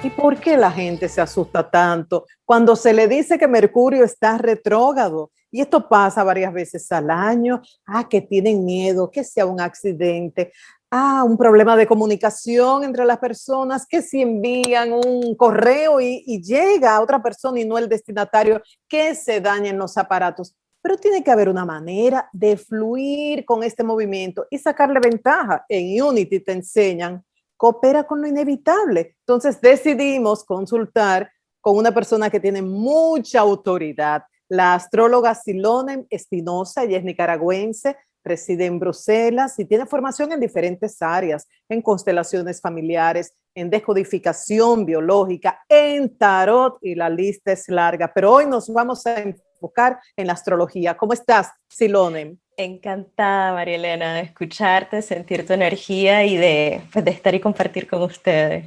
¿Y por qué la gente se asusta tanto cuando se le dice que Mercurio está retrógrado? Y esto pasa varias veces al año. Que tienen miedo, que sea un accidente. Un problema de comunicación entre las personas, que si envían un correo y llega a otra persona y no el destinatario, que se dañen los aparatos. Pero tiene que haber una manera de fluir con este movimiento y sacarle ventaja. En Unity te enseñan coopera con lo inevitable. Entonces decidimos consultar con una persona que tiene mucha autoridad, la astróloga Silone Espinosa. Ella es nicaragüense, reside en Bruselas y tiene formación en diferentes áreas, en constelaciones familiares, en descodificación biológica, en tarot, y la lista es larga. Pero hoy nos vamos a enfocar en la astrología. ¿Cómo estás, Silone? Encantada, María Elena, de escucharte, sentir tu energía y de estar y compartir con ustedes.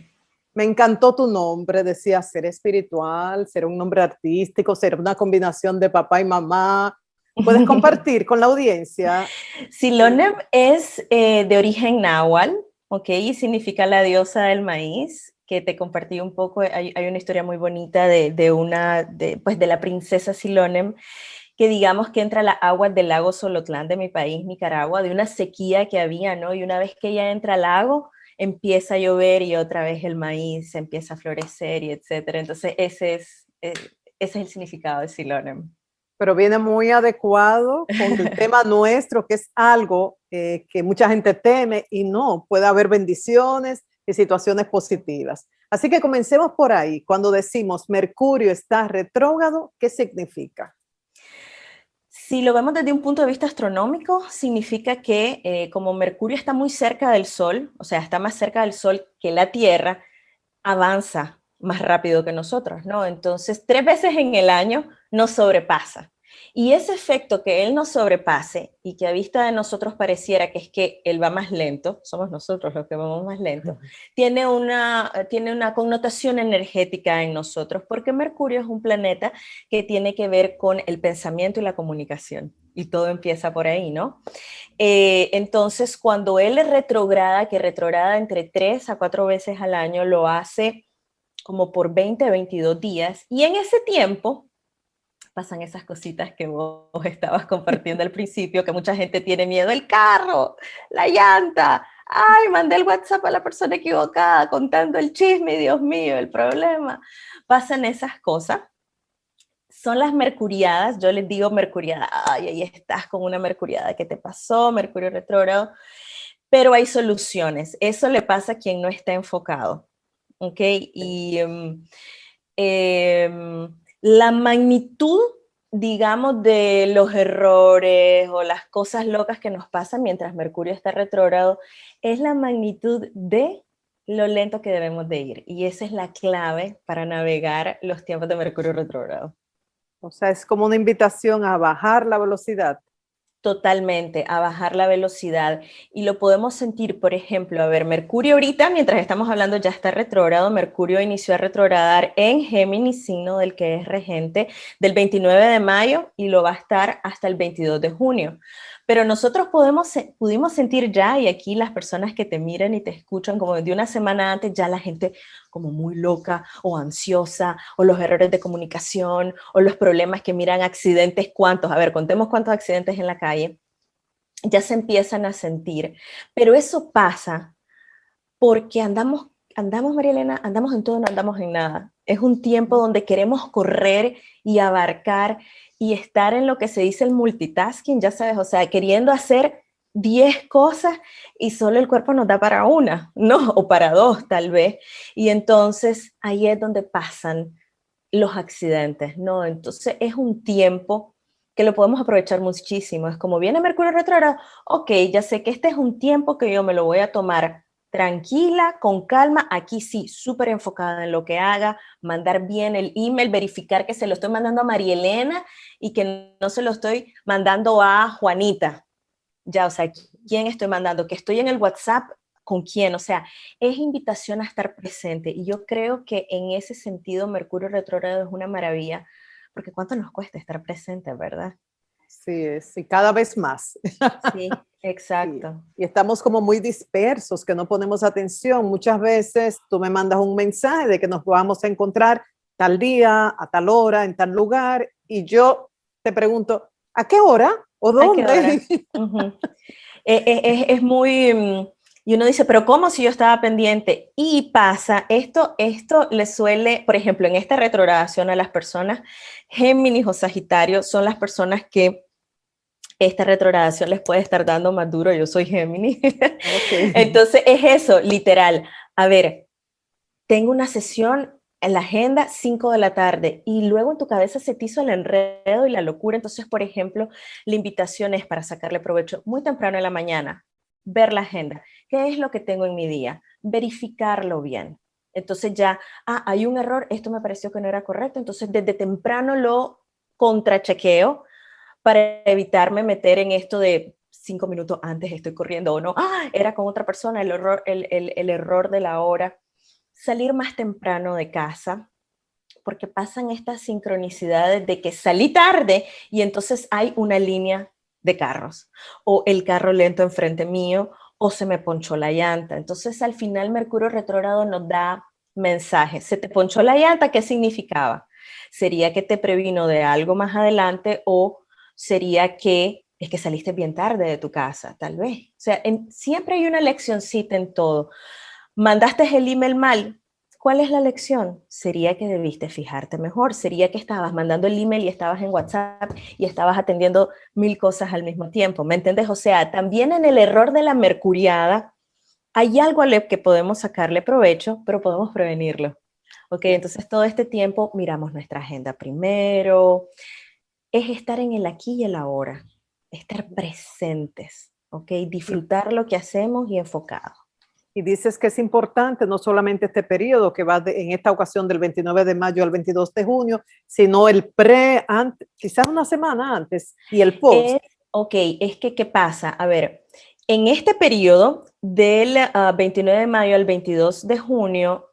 Me encantó tu nombre, decía ser espiritual, ser un nombre artístico, ser una combinación de papá y mamá. ¿Puedes compartir con la audiencia? Silonem es de origen náhuatl, ¿ok? Y significa la diosa del maíz, que te compartí un poco. Hay una historia muy bonita pues de la princesa Silonem, que digamos que entra a las aguas del lago Solotlán de mi país, Nicaragua, de una sequía que había, ¿no? Y una vez que ella entra al lago, empieza a llover y otra vez el maíz empieza a florecer y etcétera. Entonces ese es el significado de Silonem. Pero viene muy adecuado con el tema nuestro, que es algo que mucha gente teme y no, puede haber bendiciones y situaciones positivas. Así que comencemos por ahí. Cuando decimos Mercurio está retrógrado, ¿qué significa? Si lo vemos desde un punto de vista astronómico, significa que como Mercurio está muy cerca del Sol, o sea, está más cerca del Sol que la Tierra, avanza más rápido que nosotros, ¿no? Entonces, 3 veces en el año nos sobrepasa. Y ese efecto que él nos sobrepase y que a vista de nosotros pareciera que es que él va más lento, somos nosotros los que vamos más lento, tiene una connotación energética en nosotros, porque Mercurio es un planeta que tiene que ver con el pensamiento y la comunicación. Y todo empieza por ahí, ¿no? Entonces, cuando él es retrograda, que retrograda entre 3 a 4 veces al año, lo hace como por 20, 22 días. Y en ese tiempo pasan esas cositas que vos estabas compartiendo al principio, que mucha gente tiene miedo, el carro, la llanta, ay, mandé el WhatsApp a la persona equivocada contando el chisme, Dios mío, el problema. Pasan esas cosas. Son las mercuriadas, yo les digo mercuriada, ay, ahí estás con una mercuriada, ¿qué te pasó? Mercurio retrógrado. Pero hay soluciones, eso le pasa a quien no está enfocado, ¿ok? Y la magnitud, digamos, de los errores o las cosas locas que nos pasan mientras Mercurio está retrógrado, es la magnitud de lo lento que debemos de ir. Y esa es la clave para navegar los tiempos de Mercurio retrógrado. O sea, es como una invitación a bajar la velocidad. Totalmente, a bajar la velocidad. Y lo podemos sentir, por ejemplo, a ver, Mercurio ahorita, mientras estamos hablando, ya está retrógrado. Mercurio inició a retrogradar en Géminis, signo del que es regente, del 29 de mayo y lo va a estar hasta el 22 de junio. Pero nosotros pudimos sentir ya, y aquí las personas que te miran y te escuchan, como de una semana antes, ya la gente como muy loca o ansiosa, o los errores de comunicación, o los problemas que miran accidentes, ¿cuántos? A ver, contemos cuántos accidentes en la calle, ya se empiezan a sentir. Pero eso pasa porque andamos, María Elena, andamos en todo, no andamos en nada. Es un tiempo donde queremos correr y abarcar y estar en lo que se dice el multitasking, ya sabes, o sea, queriendo hacer 10 cosas y solo el cuerpo nos da para una, ¿no? O para dos tal vez. Y entonces ahí es donde pasan los accidentes, ¿no? Entonces es un tiempo que lo podemos aprovechar muchísimo. Es como viene Mercurio retrógrado, ok, ya sé que este es un tiempo que yo me lo voy a tomar tranquila, con calma, aquí sí, súper enfocada en lo que haga, mandar bien el email, verificar que se lo estoy mandando a María Elena y que no se lo estoy mandando a Juanita. Ya, o sea, ¿quién estoy mandando? Que estoy en el WhatsApp, ¿con quién? O sea, es invitación a estar presente. Y yo creo que en ese sentido Mercurio retrógrado es una maravilla, porque ¿cuánto nos cuesta estar presente, verdad? Así es, y cada vez más. Sí, Sí. exacto. Y estamos como muy dispersos, que no ponemos atención. Muchas veces tú me mandas un mensaje de que nos vamos a encontrar tal día, a tal hora, en tal lugar, y yo te pregunto, ¿a qué hora o ¿A qué dónde? hora? Ujú. Es muy, y uno dice, pero ¿cómo si yo estaba pendiente? Y pasa, esto le suele, por ejemplo, en esta retrogradación a las personas Géminis o Sagitario son las personas que esta retrogradación les puede estar dando más duro. Yo soy Géminis. Ok. Entonces es eso, literal. A ver, tengo una sesión en la agenda 5 de la tarde y luego en tu cabeza se te hizo el enredo y la locura. Entonces, por ejemplo, la invitación es para sacarle provecho muy temprano en la mañana, ver la agenda. ¿Qué es lo que tengo en mi día? Verificarlo bien. Entonces ya, hay un error, esto me pareció que no era correcto, entonces desde temprano lo contrachequeo para evitarme meter en esto de 5 minutos antes estoy corriendo o no, era con otra persona, el error de la hora. Salir más temprano de casa, porque pasan estas sincronicidades de que salí tarde y entonces hay una línea de carros, o el carro lento enfrente mío, o se me ponchó la llanta. Entonces al final Mercurio retrógrado nos da mensajes. ¿Se te ponchó la llanta? ¿Qué significaba? ¿Sería que te previno de algo más adelante o sería que es que saliste bien tarde de tu casa, tal vez? O sea, siempre hay una leccioncita en todo. ¿Mandaste el email mal? ¿Cuál es la lección? Sería que debiste fijarte mejor, sería que estabas mandando el email y estabas en WhatsApp y estabas atendiendo 1000 cosas al mismo tiempo, ¿me entiendes? O sea, también en el error de la mercuriada hay algo a lo que podemos sacarle provecho, pero podemos prevenirlo. Ok, entonces todo este tiempo miramos nuestra agenda primero, es estar en el aquí y el ahora, estar presentes, ok, Y, disfrutar lo que hacemos y enfocado. y dices que es importante no solamente este periodo que va en esta ocasión del 29 de mayo al 22 de junio, sino el quizás una semana antes y el post. Ok, es que, ¿qué pasa? A ver, en este periodo del 29 de mayo al 22 de junio,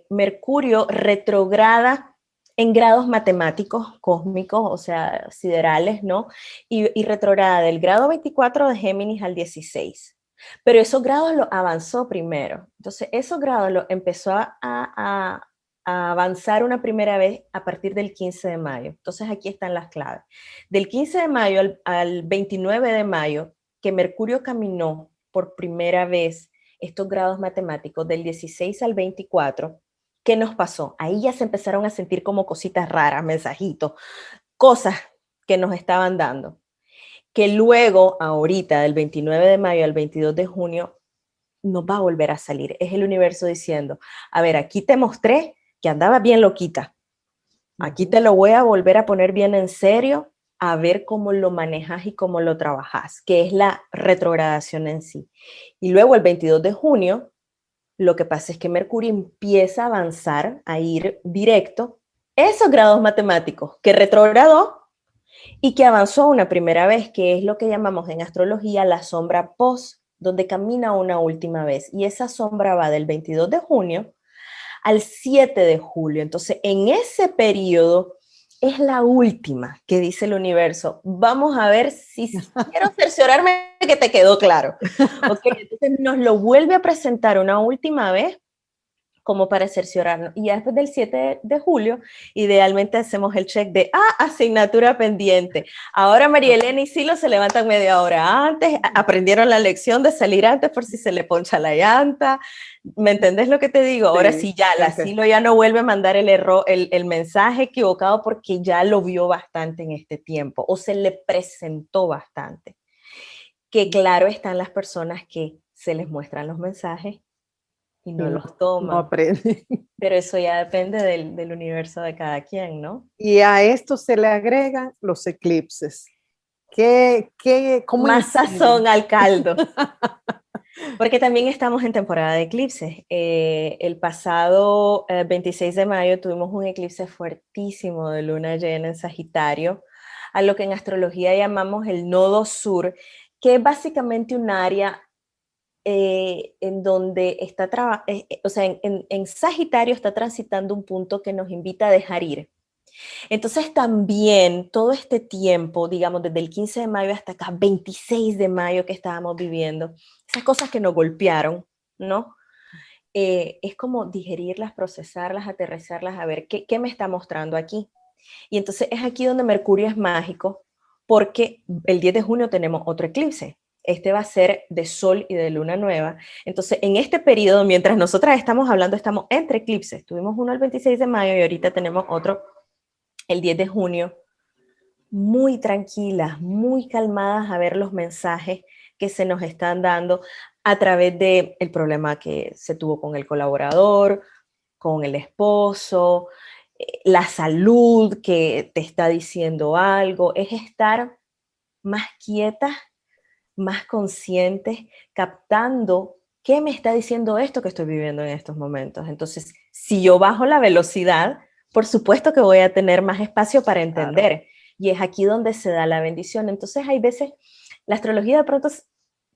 Mercurio retrograda en grados matemáticos cósmicos, o sea, siderales, ¿no? Y retrograda del grado 24 de Géminis al 16. Pero esos grados los avanzó primero. Entonces, esos grados los empezó a avanzar una primera vez a partir del 15 de mayo. Entonces, aquí están las claves. Del 15 de mayo al 29 de mayo, que Mercurio caminó por primera vez estos grados matemáticos del 16 al 24, ¿qué nos pasó? Ahí ya se empezaron a sentir como cositas raras, mensajitos, cosas que nos estaban dando. Que luego, ahorita, del 29 de mayo al 22 de junio, nos va a volver a salir. Es el universo diciendo, a ver, aquí te mostré que andaba bien loquita. Aquí te lo voy a volver a poner bien en serio, a ver cómo lo manejas y cómo lo trabajas, que es la retrogradación en sí. Y luego el 22 de junio, lo que pasa es que Mercurio empieza a avanzar, a ir directo, esos grados matemáticos que retrogradó y que avanzó una primera vez, que es lo que llamamos en astrología la sombra post, donde camina una última vez. Y esa sombra va del 22 de junio al 7 de julio. Entonces, en ese periodo es la última que dice el universo. Vamos a ver si quiero cerciorarme que te quedó claro. Okay, entonces nos lo vuelve a presentar una última vez como para cerciorarnos. Y ya después del 7 de julio, idealmente hacemos el check de, asignatura pendiente. Ahora María Elena y Silo se levantan media hora antes, aprendieron la lección de salir antes por si se le poncha la llanta. ¿Me entendés lo que te digo? Ahora sí, ya, la Silo ya no vuelve a mandar el mensaje equivocado porque ya lo vio bastante en este tiempo o se le presentó bastante. Que claro están las personas que se les muestran los mensajes y Y no no, los no toman. aprende. Pero eso ya depende del universo de cada quien, ¿no? Y a esto se le agregan los eclipses. ¿Cómo Más inciden? sazón al caldo. Porque también estamos en temporada de eclipses. El pasado 26 de mayo tuvimos un eclipse fuertísimo de luna llena en Sagitario, a lo que en astrología llamamos el nodo sur, que es básicamente un área en donde o sea, en Sagitario está transitando un punto que nos invita a dejar ir. Entonces también todo este tiempo, digamos desde el 15 de mayo hasta acá, 26 de mayo que estábamos viviendo, esas cosas que nos golpearon, ¿no? Es como digerirlas, procesarlas, aterrizarlas, a ver qué me está mostrando aquí. Y entonces es aquí donde Mercurio es mágico, porque el 10 de junio tenemos otro eclipse. Este va a ser de Sol y de Luna nueva. Entonces, en este periodo, mientras nosotras estamos hablando, estamos entre eclipses. Tuvimos uno el 26 de mayo y ahorita tenemos otro el 10 de junio. Muy tranquilas, muy calmadas a ver los mensajes que se nos están dando a través del problema que se tuvo con el colaborador, con el esposo, la salud que te está diciendo algo. Es estar más quietas, más conscientes, captando qué me está diciendo esto que estoy viviendo en estos momentos. Entonces, si yo bajo la velocidad, por supuesto que voy a tener más espacio para entender. Claro. Y es aquí donde se da la bendición. Entonces, hay veces, la astrología de pronto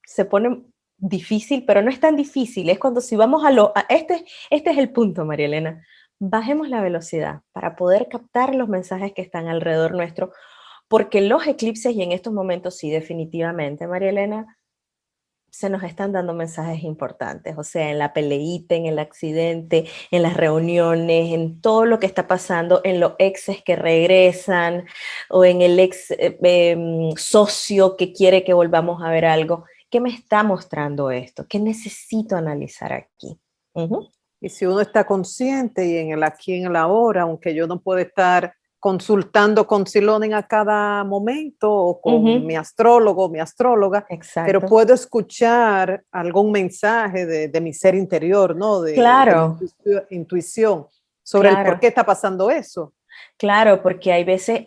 se pone difícil, pero no es tan difícil. Es cuando si vamos este es el punto, María Elena. Bajemos la velocidad para poder captar los mensajes que están alrededor nuestro, porque los eclipses, y en estos momentos sí, definitivamente, María Elena, se nos están dando mensajes importantes, o sea, en la peleita, en el accidente, en las reuniones, en todo lo que está pasando, en los exes que regresan, o en el ex socio que quiere que volvamos a ver algo. ¿Qué me está mostrando esto? ¿Qué necesito analizar aquí? Y si uno está consciente y en el aquí, en el ahora, aunque yo no pueda estar consultando con Xilonen a cada momento o con mi astrólogo, mi astróloga, exacto, pero puedo escuchar algún mensaje de mi ser interior, ¿no? claro, de mi intuición sobre el por qué está pasando eso. Claro, porque hay veces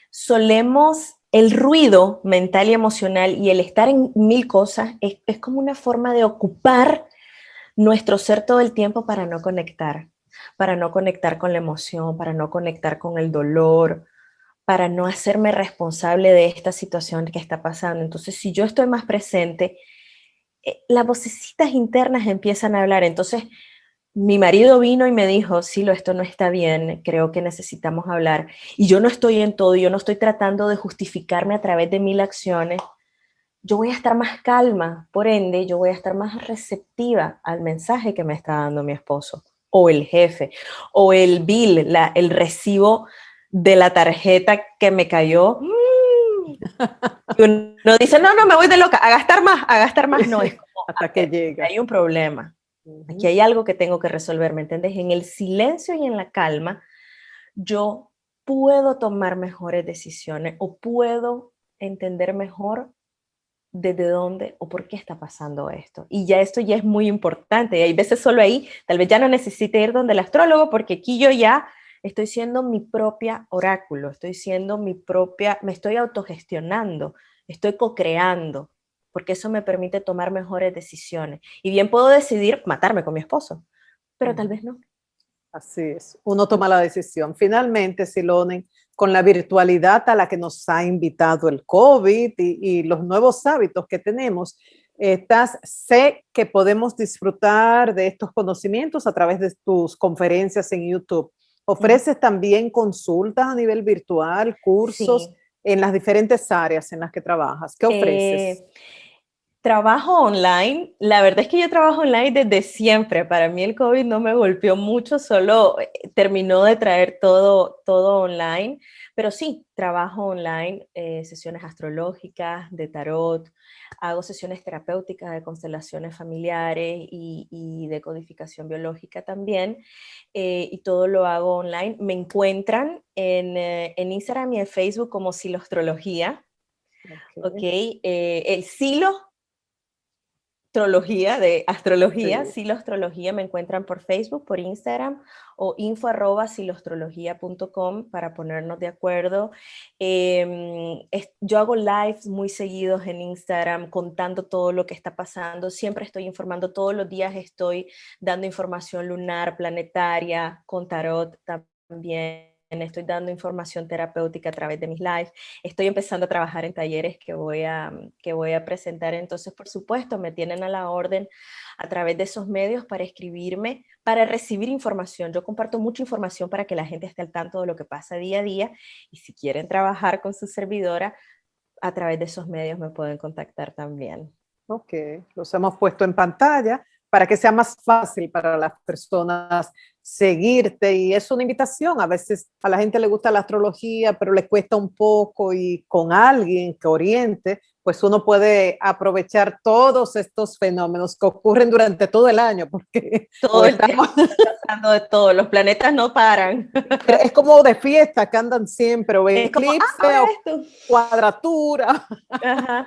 solemos, el ruido mental y emocional y el estar en mil cosas es como una forma de ocupar nuestro ser todo el tiempo para no conectar con la emoción, para no conectar con el dolor, para no hacerme responsable de esta situación que está pasando. Entonces, si yo estoy más presente, las vocecitas internas empiezan a hablar. Entonces, mi marido vino y me dijo, Silo, esto no está bien, creo que necesitamos hablar. Y yo no estoy en todo, yo no estoy tratando de justificarme a través de mil acciones. Yo voy a estar más calma, por ende, yo voy a estar más receptiva al mensaje que me está dando mi esposo, o el jefe, o el bill, el recibo de la tarjeta que me cayó. Y uno dice, no, me voy de loca, a gastar más, no, es como, hasta que llega. Hay un problema. Aquí hay algo que tengo que resolver, ¿me entiendes? En el silencio y en la calma, yo puedo tomar mejores decisiones o puedo entender mejor desde dónde o por qué está pasando esto. Y ya esto ya es muy importante. Y hay veces solo ahí, tal vez ya no necesite ir donde el astrólogo, porque aquí yo ya estoy siendo mi propia oráculo, estoy siendo me estoy autogestionando, estoy co-creando, porque eso me permite tomar mejores decisiones. Y bien puedo decidir matarme con mi esposo, pero tal vez no. Así es, uno toma la decisión. Finalmente, Xilonen, con la virtualidad a la que nos ha invitado el COVID y los nuevos hábitos que tenemos, sé que podemos disfrutar de estos conocimientos a través de tus conferencias en YouTube. ¿Ofreces también consultas a nivel virtual, cursos Sí. en las diferentes áreas en las que trabajas? ¿Qué ofreces? Trabajo online, la verdad es que yo trabajo online desde siempre. Para mí el COVID no me golpeó mucho, solo terminó de traer todo online. Pero sí, trabajo online, sesiones astrológicas, de tarot, hago sesiones terapéuticas de constelaciones familiares y de codificación biológica también. Y todo lo hago online. Me encuentran en Instagram y en Facebook como Siloastrología. Okay. El Silo de astrología, Sí. Siloastrología, me encuentran por Facebook, por Instagram o info@siloastrología.com para ponernos de acuerdo. Yo hago lives muy seguidos en Instagram contando todo lo que está pasando, siempre estoy informando, todos los días estoy dando información lunar, planetaria, con tarot también. estoy dando información terapéutica a través de mis lives, estoy empezando a trabajar en talleres que voy a presentar. Entonces, por supuesto, me tienen a la orden a través de esos medios para escribirme, para recibir información. Yo comparto mucha información para que la gente esté al tanto de lo que pasa día a día, y si quieren trabajar con su servidora, a través de esos medios me pueden contactar también. Ok, los hemos puesto en pantalla para que sea más fácil para las personas seguirte, y es una invitación. A veces a la gente le gusta la astrología, pero le cuesta un poco, y con alguien que oriente, pues uno puede aprovechar todos estos fenómenos que ocurren durante todo el año, porque Todo el tiempo está pasando de todo, los planetas no paran. es como de fiesta que andan siempre, o Es como, eclipse, o esto. cuadratura,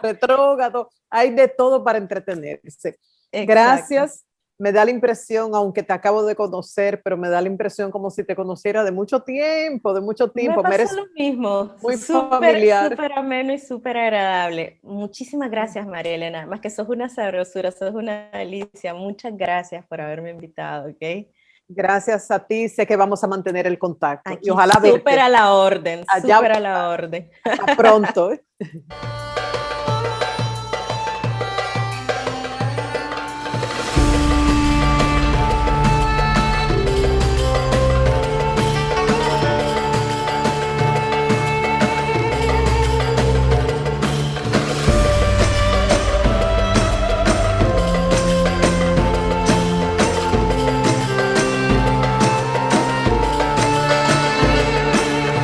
retrógrado, hay de todo para entretenerse. Exacto. Gracias. Me da la impresión, aunque te acabo de conocer, pero me da la impresión como si te conociera de mucho tiempo, de mucho tiempo. Me pasa lo mismo, muy familiar. Súper ameno y súper agradable. Muchísimas gracias, María Elena. Más que sos una sabrosura, sos una delicia. Muchas gracias por haberme invitado, ¿ok? Gracias a ti, sé que vamos a mantener el contacto. Aquí y ojalá verte. Súper a la orden, Allá, súper a la orden. hasta pronto.